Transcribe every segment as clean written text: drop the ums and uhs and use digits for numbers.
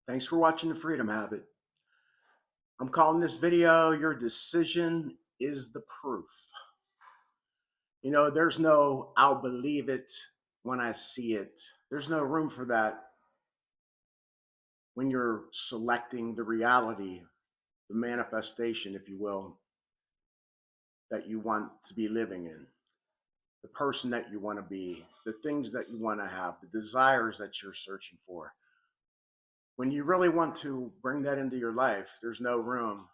Thanks for watching The Freedom Habit. I'm calling this video Your Decision is the Proof. There's no I'll believe it when I see it. There's no room for that when you're selecting the reality, the manifestation, if you will, that you want to be living in, the person that you want to be, the things that you want to have, the desires that you're searching for. When you really want to bring that into your life, there's no room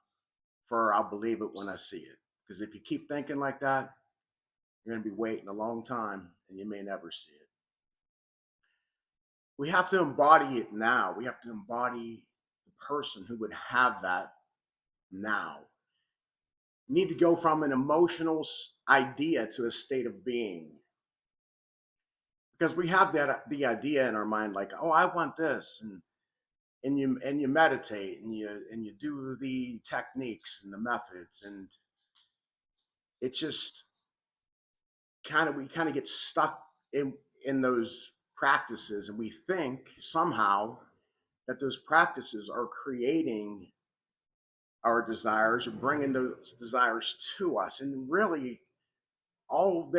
for I'll believe it when I see it. Because if you keep thinking like that, you're going to be waiting a long time and you may never see it. We have to embody it now. We have to embody the person who would have that now. You need to go from an emotional idea to a state of being. Because we have the idea in our mind, like, oh, I want this, and you meditate and you do the techniques and the methods, and it just we kind of get stuck in those practices, and we think somehow that those practices are creating our desires or bringing those desires to us, and really all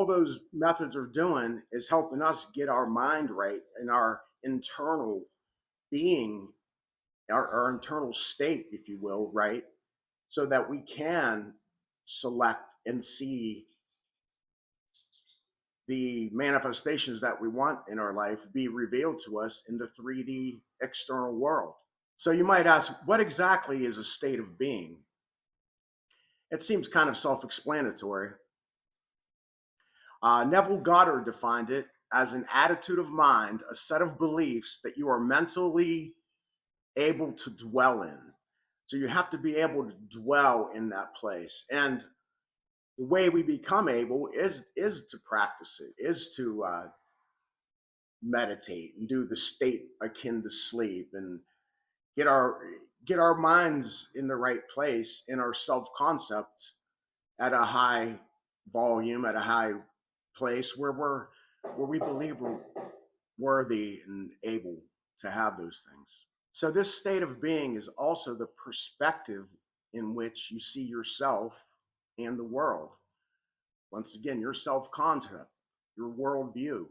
those methods are doing is helping us get our mind right and our internal being, our internal state, if you will, right, so that we can select and see the manifestations that we want in our life be revealed to us in the 3D external world. So you might ask, what exactly is a state of being? It seems kind of self explanatory. Neville Goddard defined it as an attitude of mind, a set of beliefs that you are mentally able to dwell in. So you have to be able to dwell in that place. And the way we become able is to practice it, is to meditate and do the state akin to sleep, and get our get our minds in the right place in our self-concept at a high volume, at a high place where we believe we're worthy and able to have those things. So this state of being is also the perspective in which you see yourself and the world. Once again, your self-concept, your worldview.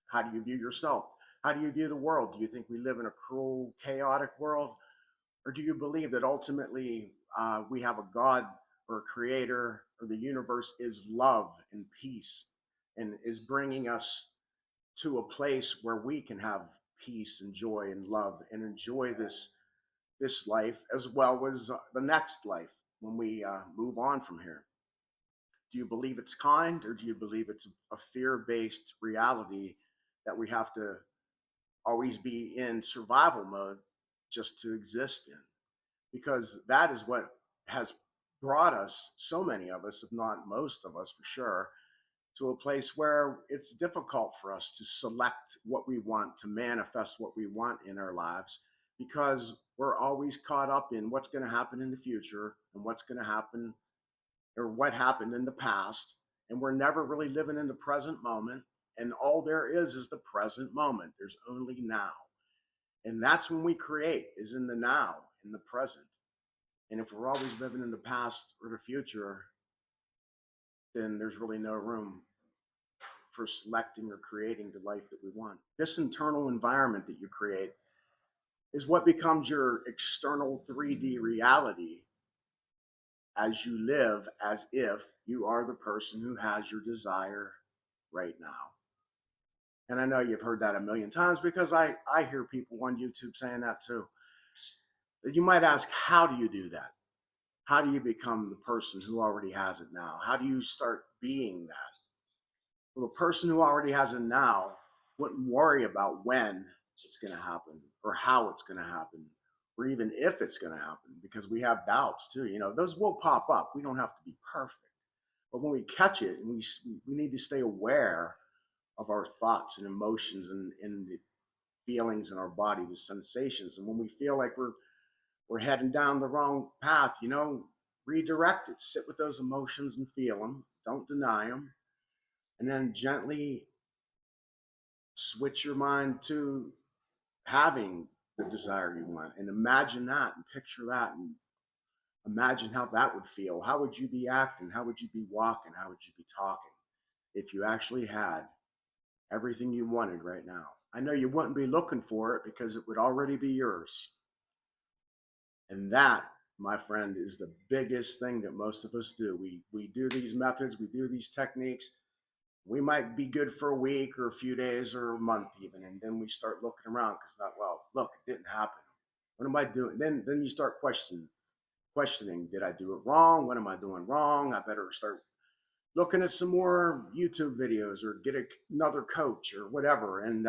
How do you view yourself? How do you view the world? Do you think we live in a cruel, chaotic world? Or do you believe that ultimately we have a God or a creator, or the universe is love and peace and is bringing us to a place where we can have peace and joy and love and enjoy this life as well as the next life when we move on from here? Do you believe it's kind, or do you believe it's a fear-based reality that we have to always be in survival mode just to exist in? Because that is what has brought us, so many of us, if not most of us for sure, to a place where it's difficult for us to select what we want, to manifest what we want in our lives, because we're always caught up in what's going to happen in the future and what's going to happen or what happened in the past. And we're never really living in the present moment. And all there is the present moment. There's only now. And that's when we create, is in the now, in the present. And if we're always living in the past or the future, then there's really no room for selecting or creating the life that we want. This internal environment that you create is what becomes your external 3D reality as you live as if you are the person who has your desire right now. And I know you've heard that a million times because I hear people on YouTube saying that too. You might ask, how do you do that? How do you become the person who already has it now? How do you start being that? Well, the person who already has it now wouldn't worry about when it's going to happen or how it's going to happen or even if it's going to happen, because we have doubts too. Those will pop up. We don't have to be perfect. But when we catch it, and we need to stay aware of our thoughts and emotions and the feelings in our body, the sensations. And when we feel like we're heading down the wrong path, redirect it. Sit with those emotions and feel them. Don't deny them. And then gently switch your mind to having the desire you want. And imagine that and picture that and imagine how that would feel. How would you be acting? How would you be walking? How would you be talking if you actually had everything you wanted right now? I know you wouldn't be looking for it because it would already be yours. And that, my friend, is the biggest thing that most of us do. We do these methods, we do these techniques. We might be good for a week or a few days or a month even, and then we start looking around because not well. Look, it didn't happen. What am I doing? Then you start questioning. Did I do it wrong? What am I doing wrong? I better start looking at some more YouTube videos or get another coach or whatever. And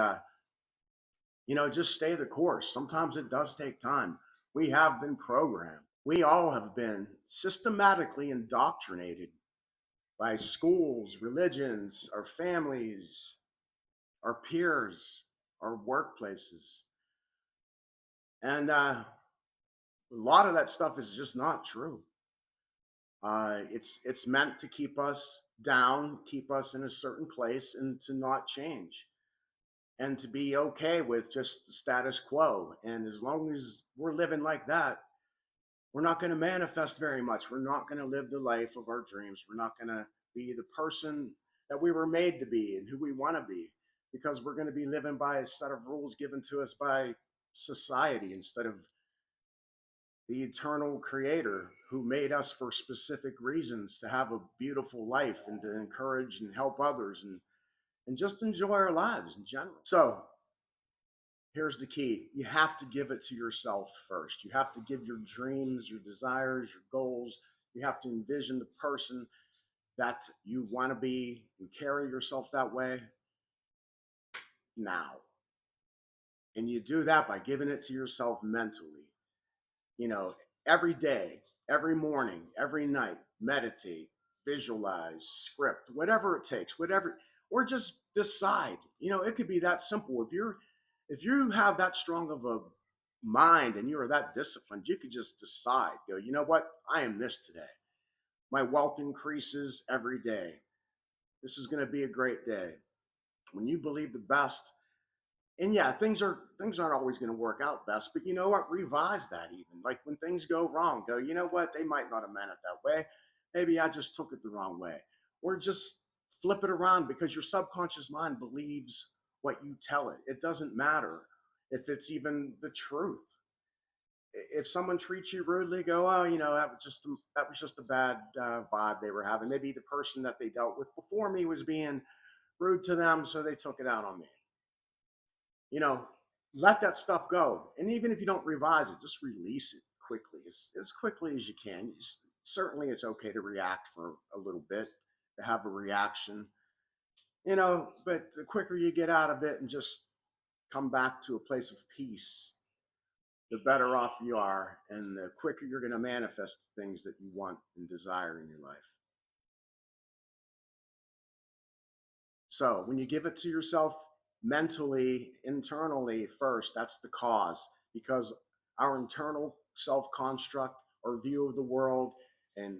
just stay the course. Sometimes it does take time. We have been programmed. We all have been systematically indoctrinated by schools, religions, our families, our peers, our workplaces. And a lot of that stuff is just not true. It's meant to keep us down, keep us in a certain place, and to not change, and to be okay with just the status quo. And as long as we're living like that, we're not going to manifest very much. We're not going to live the life of our dreams. We're not going to be the person that we were made to be and who we want to be, because we're going to be living by a set of rules given to us by society instead of the eternal creator who made us for specific reasons to have a beautiful life and to encourage and help others and just enjoy our lives in general. So here's the key. You have to give it to yourself first. You have to give your dreams, your desires, your goals. You have to envision the person that you want to be and carry yourself that way now. And you do that by giving it to yourself mentally. You know, every day, every morning, every night, meditate, visualize, script, whatever it takes, whatever, or just decide. It could be that simple. If you have that strong of a mind and you are that disciplined, you could just decide, go, you know what? I am this today. My wealth increases every day. This is going to be a great day. When you believe the best, and yeah, things aren't always going to work out best, but you know what? Revise that even. Like when things go wrong, go, you know what? They might not have meant it that way. Maybe I just took it the wrong way. Or just flip it around because your subconscious mind believes what you tell it. It doesn't matter if it's even the truth. If someone treats you rudely, go, oh, that was just a bad vibe they were having. Maybe the person that they dealt with before me was being rude to them, so they took it out on me. you know, Let that stuff go. And even if you don't revise it, just release it quickly, as quickly as you can. Certainly, it's okay to react for a little bit, to have a reaction, but the quicker you get out of it and just come back to a place of peace, the better off you are, and the quicker you're going to manifest the things that you want and desire in your life. So when you give it to yourself mentally, internally first, that's the cause, because our internal self construct or view of the world and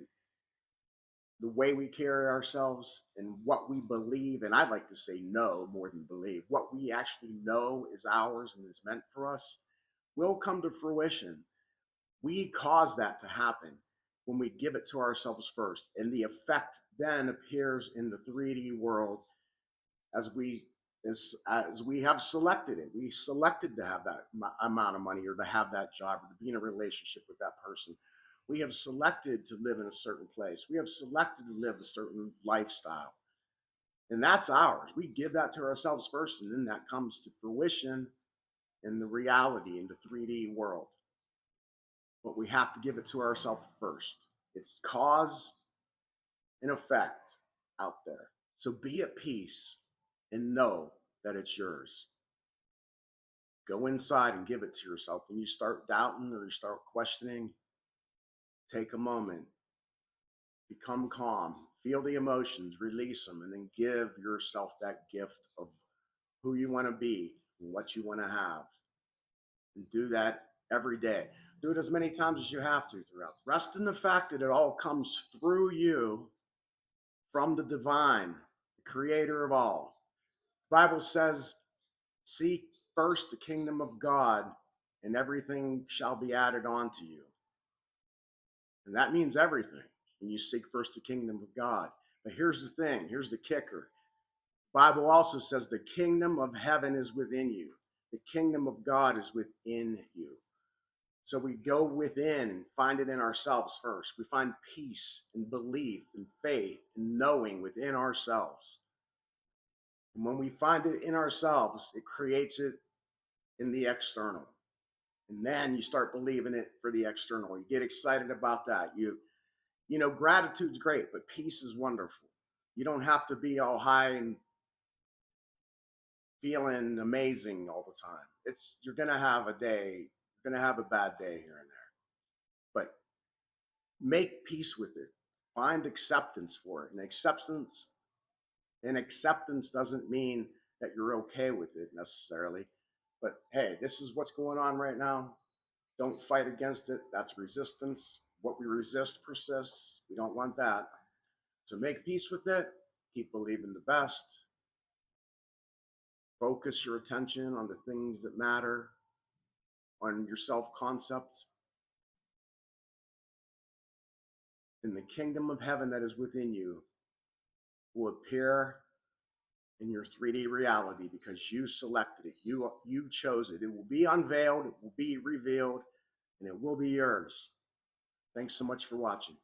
the way we carry ourselves and what we believe, and I'd like to say know more than believe, what we actually know is ours and is meant for us, will come to fruition. We cause that to happen when we give it to ourselves first. And the effect then appears in the 3D world as we have selected it. We selected to have that amount of money or to have that job or to be in a relationship with that person. We have selected to live in a certain place. We have selected to live a certain lifestyle. And that's ours. We give that to ourselves first, and then that comes to fruition in the reality, in the 3D world. But we have to give it to ourselves first. It's cause and effect out there. So be at peace and know that it's yours. Go inside and give it to yourself. When you start doubting or you start questioning, take a moment, become calm, feel the emotions, release them, and then give yourself that gift of who you want to be and what you want to have. And do that every day. Do it as many times as you have to throughout. Rest in the fact that it all comes through you from the divine, the creator of all. The Bible says, seek first the kingdom of God and everything shall be added on to you. And that means everything when you seek first the kingdom of God. But here's the thing, here's the kicker. The Bible also says the kingdom of heaven is within you. The kingdom of God is within you. So we go within and find it in ourselves first. We find peace and belief and faith and knowing within ourselves. And when we find it in ourselves, it creates it in the external. And then you start believing it for the external. You get excited about that. Gratitude's great, but peace is wonderful. You don't have to be all high and feeling amazing all the time. You're gonna have a day, you're gonna have a bad day here and there. But make peace with it. Find acceptance for it. And acceptance doesn't mean that you're okay with it necessarily. But hey, this is what's going on right now. Don't fight against it. That's resistance. What we resist persists. We don't want that. So make peace with it. Keep believing the best. Focus your attention on the things that matter, on your self concept. And the kingdom of heaven that is within you will appear in your 3D reality because you selected it. You chose it. It will be unveiled, it will be revealed, and it will be yours. Thanks so much for watching.